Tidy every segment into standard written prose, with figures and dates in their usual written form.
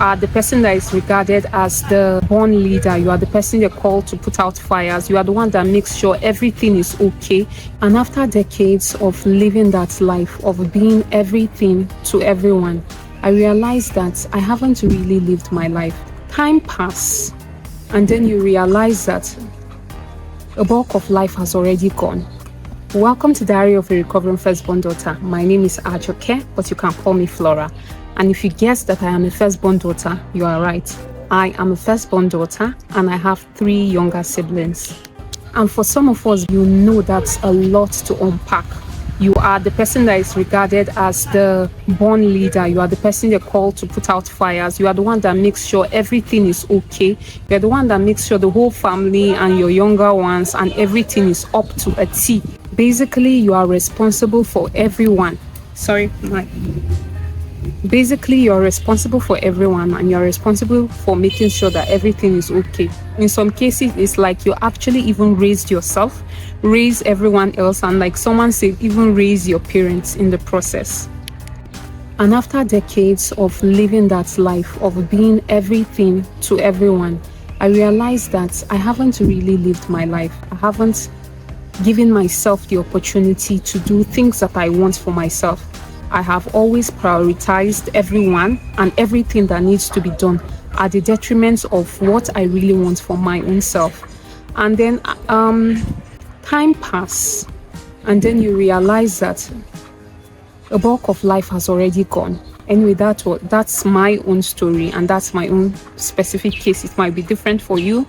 are the person that is regarded as the born leader. You are the person they're called to put out fires. You are the one that makes sure everything is okay. And after decades of living that life, of being everything to everyone, I realized that I haven't really lived my life. Time passed, and then you realize that a bulk of life has already gone. Welcome to Diary of a Recovering Firstborn Daughter. My name is Ajoke, but you can call me Flora. And if you guess that I am a firstborn daughter, you are right. I am a firstborn daughter and I have 3 younger siblings. And for some of us, you know that's a lot to unpack. You are the person that is regarded as the born leader. You are the person they're called to put out fires. You are the one that makes sure everything is okay. You are the one that makes sure the whole family and your younger ones and everything is up to a T. Basically, you are responsible for everyone. Basically, you're responsible for everyone and you're responsible for making sure that everything is okay. In some cases, it's like you actually even raised yourself, raise everyone else, and like someone said, even raise your parents in the process. And after decades of living that life, of being everything to everyone, I realized that I haven't really lived my life. I haven't given myself the opportunity to do things that I want for myself. I have always prioritized everyone and everything that needs to be done at the detriment of what I really want for my own self. And then time passed, and then you realize that a bulk of life has already gone. Anyway, that's my own story and that's my own specific case. It might be different for you.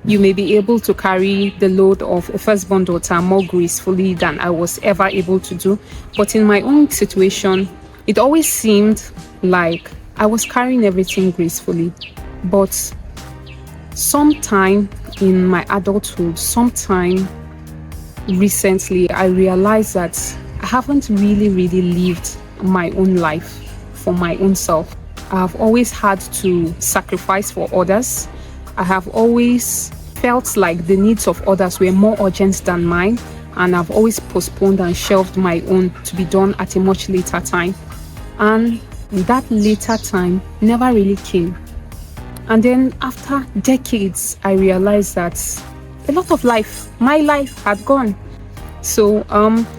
You may be able to carry the load of a firstborn daughter more gracefully than I was ever able to do. But in my own situation, it always seemed like I was carrying everything gracefully. But sometime in my adulthood, sometime recently, I realized that I haven't really lived my own life for my own self. I have always had to sacrifice for others. I have always felt like the needs of others were more urgent than mine, and I've always postponed and shelved my own to be done at a much later time. And that later time never really came. And then after decades, I realized that a lot of my life had gone. So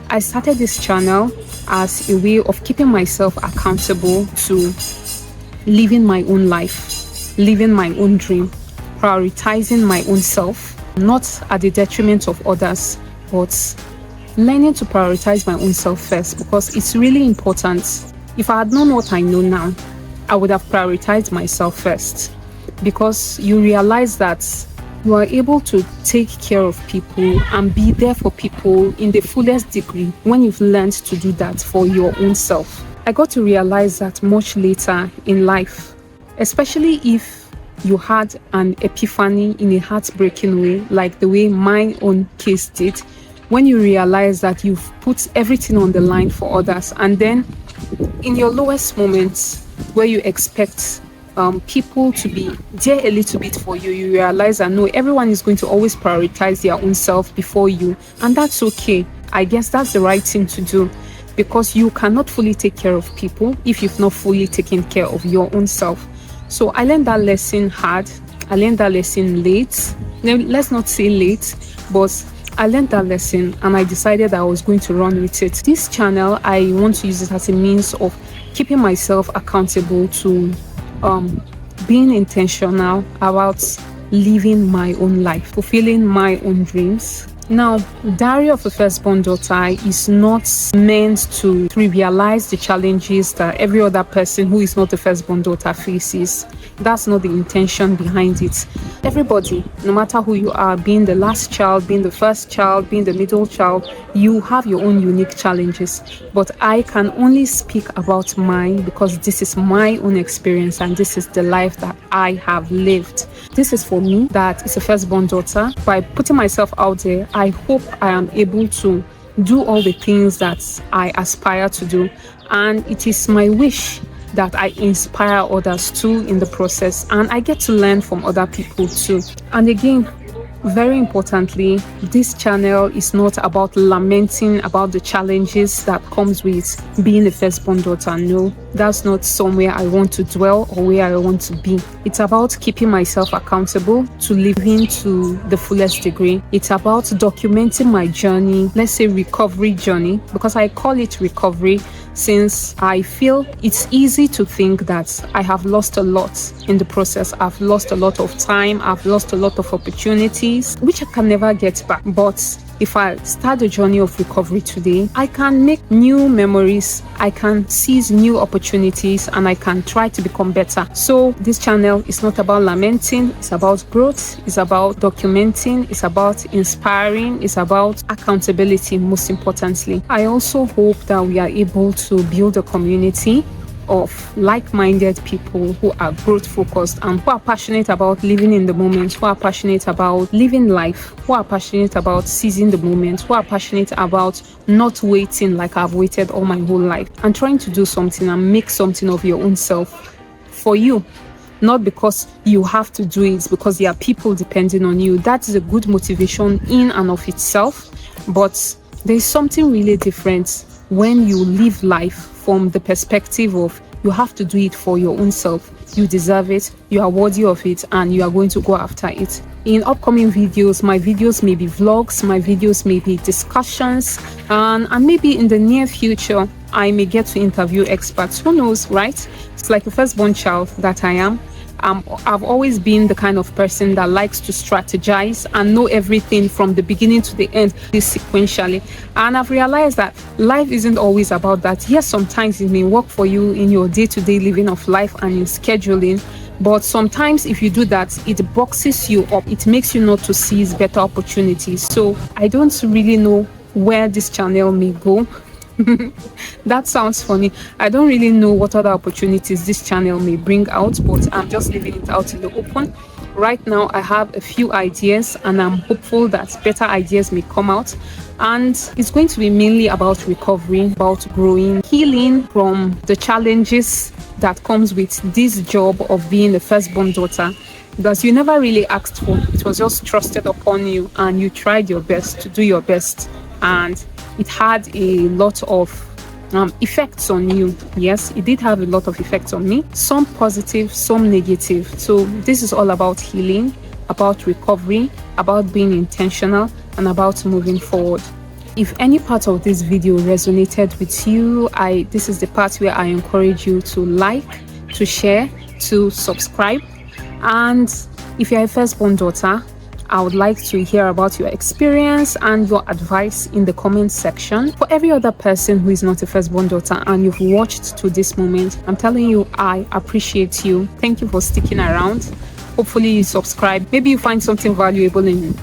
I started this channel as a way of keeping myself accountable to living my own life, living my own dream, prioritizing my own self, not at the detriment of others, but learning to prioritize my own self first, because it's really important. If I had known what I know now, I would have prioritized myself first, because you realize that you are able to take care of people and be there for people in the fullest degree when you've learned to do that for your own self. I got to realize that much later in life, especially if you had an epiphany in a heartbreaking way, like the way my own case did, when you realize that you've put everything on the line for others, and then in your lowest moments where you expect people to be there a little bit for you, you realize that no, everyone is going to always prioritize their own self before you, and that's okay. I guess that's the right thing to do, because you cannot fully take care of people if you've not fully taken care of your own self. So I learned that lesson hard. I learned that lesson late. Now, let's not say late, but I learned that lesson and I decided I was going to run with it. This channel, I want to use it as a means of keeping myself accountable to being intentional about living my own life, fulfilling my own dreams. Now, Diary of a Firstborn Daughter is not meant to trivialize the challenges that every other person who is not a firstborn daughter faces. That's not the intention behind it. Everybody, no matter who you are, being the last child, being the first child, being the middle child, you have your own unique challenges. But I can only speak about mine because this is my own experience and this is the life that I have lived. This is for me, that is a firstborn daughter. By putting myself out there, I hope I am able to do all the things that I aspire to do. And it is my wish that I inspire others too in the process. And I get to learn from other people too. And again, Very importantly, this channel is not about lamenting about the challenges that comes with being a firstborn daughter. No, that's not somewhere I want to dwell or where I want to be. It's about keeping myself accountable to living to the fullest degree. It's about documenting my journey, let's say recovery journey, because I call it recovery since I feel it's easy to think that I have lost a lot in the process. I've lost a lot of time, I've lost a lot of opportunities, which I can never get back. But if I start the journey of recovery today, I can make new memories, I can seize new opportunities, and I can try to become better. So this channel is not about lamenting, it's about growth, it's about documenting, it's about inspiring, it's about accountability, most importantly. I also hope that we are able to build a community of like-minded people who are growth focused and who are passionate about living in the moment, who are passionate about living life, who are passionate about seizing the moment, who are passionate about not waiting like I've waited all my whole life, and trying to do something and make something of your own self for you. Not because you have to do it, because there are people depending on you. That is a good motivation in and of itself, but there's something really different when you live life from the perspective of you have to do it for your own self. You deserve it, you are worthy of it, and you are going to go after it. In upcoming videos, my videos may be vlogs, my videos may be discussions, and maybe in the near future I may get to interview experts. Who knows, right? It's like a firstborn child that I am. I've always been the kind of person that likes to strategize and know everything from the beginning to the end, this sequentially. And I've realized that life isn't always about that. Yes, sometimes it may work for you in your day-to-day living of life and in scheduling, but sometimes if you do that, it boxes you up. It makes you not to seize better opportunities. So I don't really know where this channel may go. That sounds funny. I don't really know what other opportunities this channel may bring out, but I'm just leaving it out in the open. Right now I have a few ideas and I'm hopeful that better ideas may come out, and it's going to be mainly about recovery, about growing, healing from the challenges that comes with this job of being a firstborn daughter, because you never really asked for it. It was just trusted upon you and you tried your best to do your best, and it had a lot of effects on you. Yes, it did have a lot of effects on me, some positive, some negative. So this is all about healing, about recovery, about being intentional, and about moving forward. If any part of this video resonated with you, this is the part where I encourage you to like, to share, to subscribe. And if you're a firstborn daughter, I would like to hear about your experience and your advice in the comment section. For every other person who is not a firstborn daughter and you've watched to this moment, I'm telling you, I appreciate you. Thank you for sticking around. Hopefully you subscribe. Maybe you find something valuable in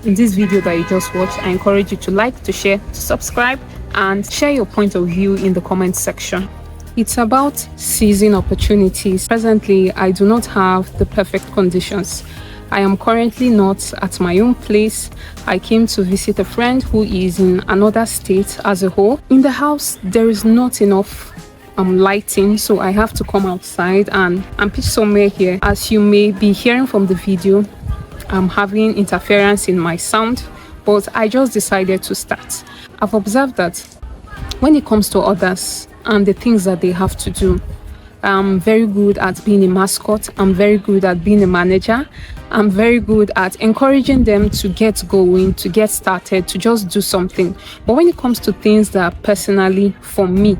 this video that you just watched. I encourage you to like, to share, to subscribe, and share your point of view in the comment section. It's about seizing opportunities. Presently, I do not have the perfect conditions. I am currently not at my own place. I came to visit a friend who is in another state as a whole. In the house, there is not enough lighting, so I have to come outside and pitch somewhere here. As you may be hearing from the video, I'm having interference in my sound, but I just decided to start. I've observed that when it comes to others and the things that they have to do, I'm very good at being a mascot. I'm very good at being a manager. I'm very good at encouraging them to get going, to get started, to just do something. But when it comes to things that personally for me,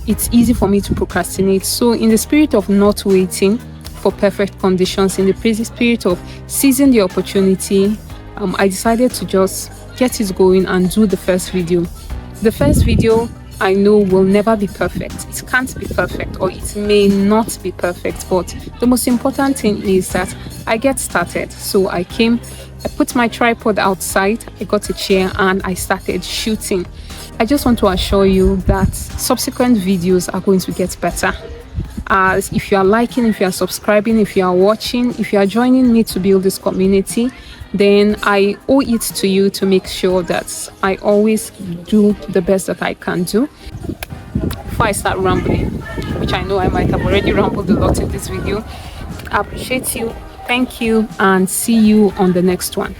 it's easy for me to procrastinate. So in the spirit of not waiting for perfect conditions, in the spirit of seizing the opportunity, I decided to just get it going and do the first video. The first video, I know, will never be perfect. It can't be perfect, or it may not be perfect, but the most important thing is that I get started. So I put my tripod outside, I got a chair, and I started shooting. I just want to assure you that subsequent videos are going to get better. As if you are liking, if you are subscribing, if you are watching, if you are joining me to build this community, then I owe it to you to make sure that I always do the best that I can do. Before I start rambling, which I know I might have already rambled a lot in this video, I appreciate you Thank you and see you on the next one.